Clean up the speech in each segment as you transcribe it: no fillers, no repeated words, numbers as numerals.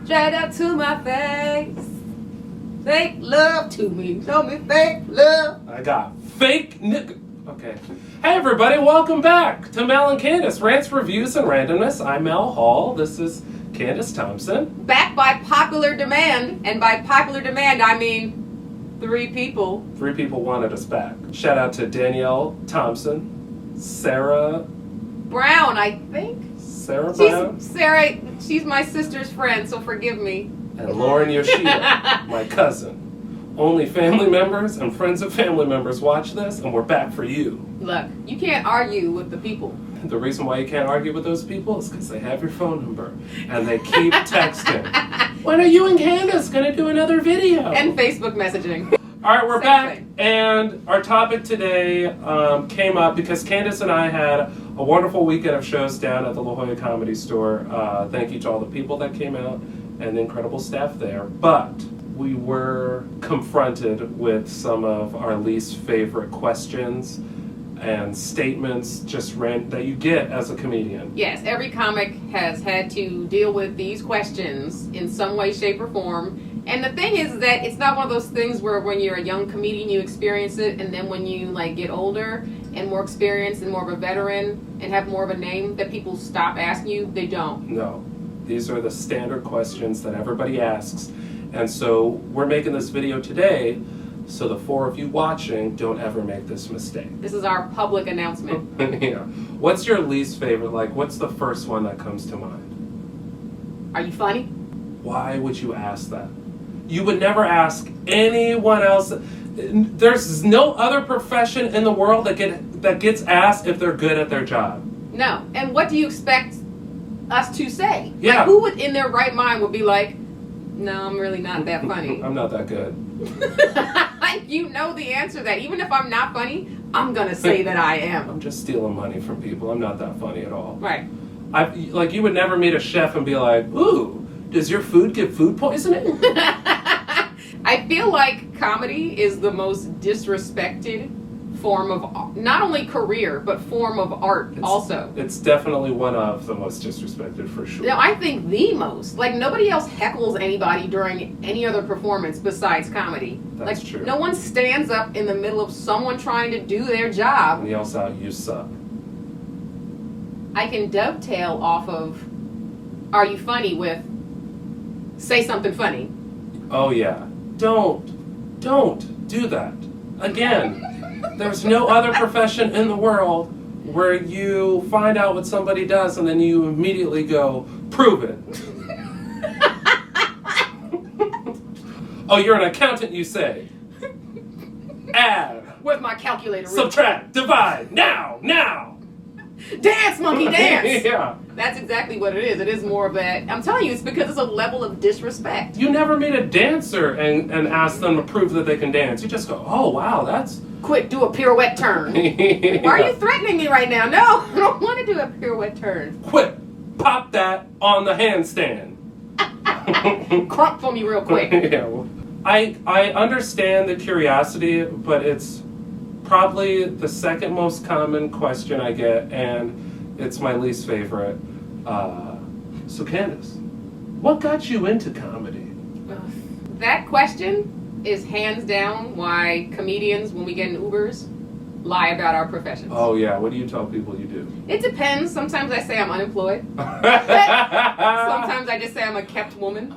straight up to my face. Fake love to me. Show me fake love. I got fake Okay. Hey everybody, welcome back to Mal and Candice, Rants, Reviews, and Randomness. I'm Mel Hall. This is Candice Thompson. Back by popular demand. And by popular demand, I mean 3 people. 3 people wanted us back. Shout out to Danielle Thompson, Sarah Brown, I think. Sarah Brown? She's my sister's friend, so forgive me. And Lauren Yoshida, my cousin. Only family members and friends of family members watch this, and we're back for you. Look, you can't argue with the people. The reason why you can't argue with those people is because they have your phone number, and they keep texting. When are you and Candice going to do another video? And Facebook messaging. All right, we're Same back, thing. and our topic today came up because Candice and I had a wonderful weekend of shows down at the La Jolla Comedy Store. Thank you to all the people that came out and the incredible staff there. But we were confronted with some of our least favorite questions and statements that you get as a comedian. Yes, every comic has had to deal with these questions in some way, shape, or form. And the thing is that it's not one of those things where when you're a young comedian you experience it, and then when you get older and more experienced and more of a veteran and have more of a name that people stop asking you. They don't. No. These are the standard questions that everybody asks. And so we're making this video today so the 4 of you watching don't ever make this mistake. This is our public announcement. Yeah. What's your least favorite? What's the first one that comes to mind? Are you funny? Why would you ask that? You would never ask anyone else. There's no other profession in the world that gets asked if they're good at their job. No. And what do you expect us to say? Yeah. Who would in their right mind would be like, no, I'm really not that funny. I'm not that good. You know the answer to that. Even if I'm not funny, I'm going to say that I am. I'm just stealing money from people. I'm not that funny at all. Right. You would never meet a chef and be like, ooh, does your food give food poisoning? I feel like comedy is the most disrespected form of not only career but form of art. Also it's definitely one of the most disrespected, for sure. No, I think the most. Nobody else heckles anybody during any other performance besides comedy. That's true. No one stands up in the middle of someone trying to do their job and yells out, you suck. I can dovetail off of are you funny with say something funny. Oh yeah, don't do that again. There's no other profession in the world where you find out what somebody does and then you immediately go, prove it. Oh, you're an accountant, you say. Add. With my calculator. Subtract. Divide. Now. Dance, monkey, dance. Yeah. That's exactly what it is. It is more of that. I'm telling you, it's because it's a level of disrespect. You never meet a dancer and ask them to prove that they can dance. You just go, oh, wow, that's... Quick, do a pirouette turn. Yeah. Why are you threatening me right now? No, I don't want to do a pirouette turn. Quick, pop that on the handstand. Crump for me real quick. Yeah. I understand the curiosity, but it's probably the second most common question I get, and it's my least favorite. So Candice, what got you into comedy? That question is hands down why comedians, when we get in Ubers, lie about our professions. Oh yeah, what do you tell people you do? It depends. Sometimes I say I'm unemployed. Sometimes I just say I'm a kept woman.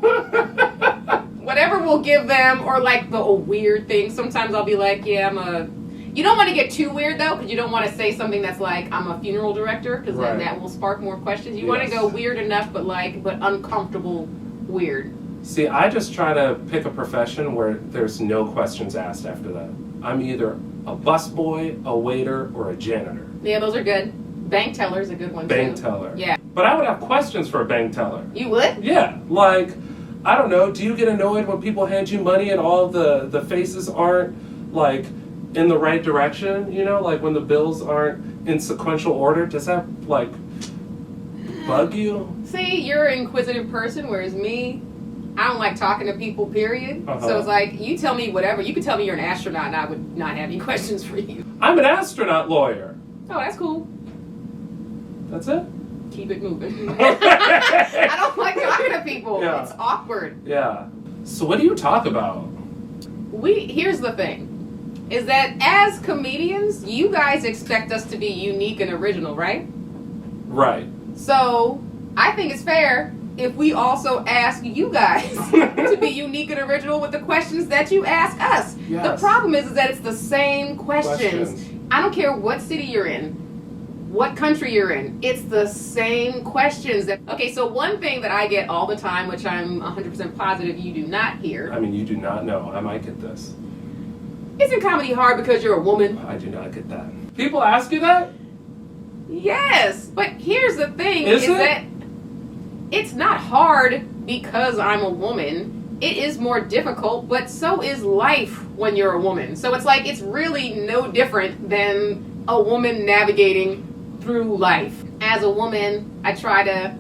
Whatever will give them, or the weird thing. Sometimes I'll be like, yeah, you don't want to get too weird though, because you don't want to say something that's like, I'm a funeral director, because right. then that will spark more questions. You Yes. want to go weird enough, but uncomfortable weird. See, I just try to pick a profession where there's no questions asked after that. I'm either a busboy, a waiter, or a janitor. Yeah, those are good. Bank teller's a good one Bank too. teller. Yeah. But I would have questions for a bank teller. You would? Yeah, I don't know, do you get annoyed when people hand you money and all of the faces aren't in the right direction, when the bills aren't in sequential order? Does that bug you? See, you're an inquisitive person, whereas me, I don't like talking to people, period. Uh-huh. So it's you tell me whatever. You could tell me you're an astronaut and I would not have any questions for you. I'm an astronaut lawyer. Oh, that's cool. That's it? keep it moving. I don't like talking to people. Yeah. It's awkward. Yeah. So what do you talk about? Here's the thing, is that as comedians, you guys expect us to be unique and original, right? Right. So I think it's fair if we also ask you guys to be unique and original with the questions that you ask us. Yes. The problem is that it's the same questions. I don't care what city you're in, what country you're in, it's the same questions. Okay, so one thing that I get all the time, which I'm 100% positive you do not hear. I mean, you do not know. I might get this. Isn't comedy hard because you're a woman? I do not get that. People ask you that? Yes, but here's the thing, Is it? that it's not hard because I'm a woman. It is more difficult, but so is life when you're a woman. So it's like, it's really no different than a woman navigating through life. As a woman, I try to,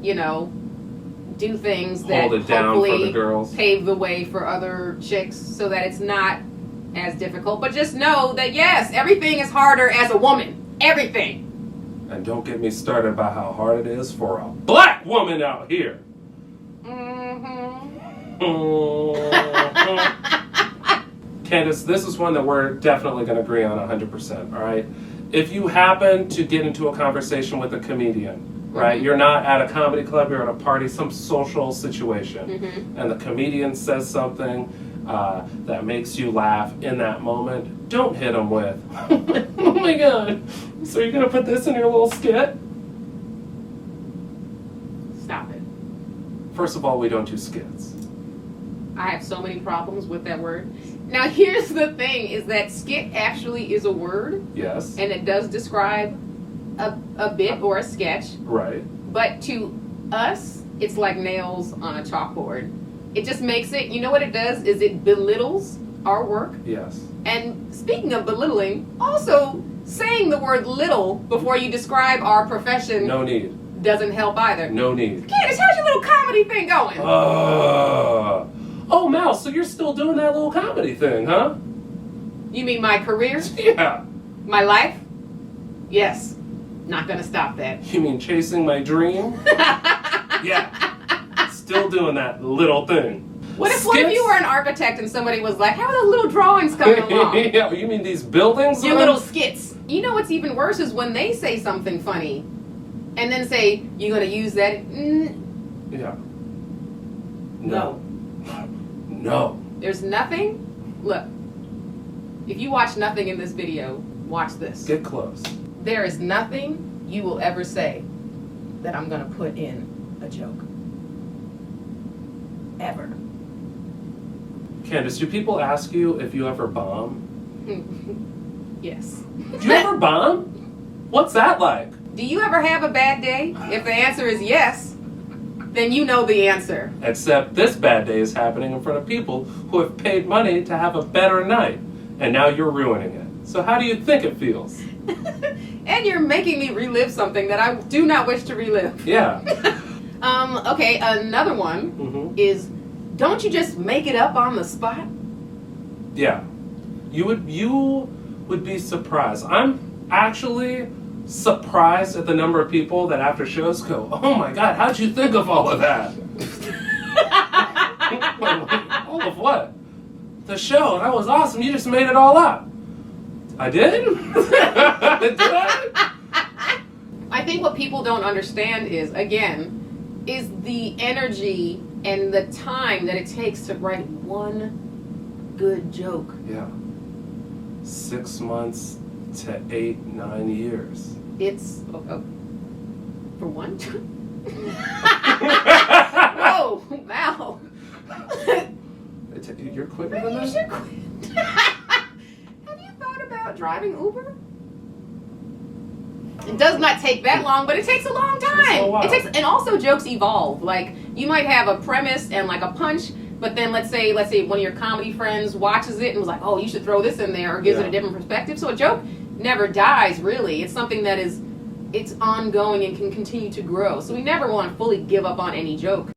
do things that Hold it down for the hopefully girls. pave the way for other chicks so that it's not as difficult. But just know that, yes, everything is harder as a woman. Everything. And don't get me started about how hard it is for a black woman out here. Candice, this is one that we're definitely going to agree on 100%, all right? If you happen to get into a conversation with a comedian, right? You're not at a comedy club, you're at a party, some social situation, and the comedian says something that makes you laugh in that moment, don't hit them with, oh my God, so you're going to put this in your little skit? Stop it. First of all, we don't do skits. I have so many problems with that word. Now, here's the thing, is that skit actually is a word, Yes. and it does describe a bit or a sketch, Right. but to us, it's like nails on a chalkboard. It just makes it, you know what it does, is it belittles our work. Yes. And speaking of belittling, also saying the word little before you describe our profession No need. doesn't help either. No need. Candice, how's your little comedy thing going? Oh, Mal, so you're still doing that little comedy thing, huh? You mean my career? Yeah. My life? Yes. Not gonna stop that. You mean chasing my dream? Yeah. Still doing that little thing. What if you were an architect and somebody was like, how are the little drawings coming along? Yeah, you mean these buildings? Your little skits. You know what's even worse is when they say something funny and then say, you're gonna use that? Yeah. No. No. There's nothing. Look, if you watch nothing in this video, watch this. Get close. There is nothing you will ever say that I'm gonna put in a joke. Ever. Candice, do people ask you if you ever bomb? Yes. Do you ever bomb? What's that like? Do you ever have a bad day? If the answer is yes, then you know the answer. Except this bad day is happening in front of people who have paid money to have a better night, and now you're ruining it. So how do you think it feels? And you're making me relive something that I do not wish to relive. Yeah. Okay, another one is, don't you just make it up on the spot? Yeah. You would be surprised. I'm actually surprised at the number of people that after shows go, oh my God, how'd you think of all of that? All of what? The show. That was awesome. You just made it all up. I did? Did I? I think what people don't understand is the energy and the time that it takes to write one good joke. Yeah. 6 months to 8, 9 years. It's for one. Whoa, Mal. You're quicker Maybe than you that? should quit. Have you thought about driving Uber? It does not take that long, but it takes a long time. a while. And also jokes evolve. Like, you might have a premise and like a punch, but then let's say one of your comedy friends watches it and was like, oh, you should throw this in there, or gives it a different perspective. So a joke never dies, really. It's something that it's ongoing and can continue to grow. So we never want to fully give up on any joke.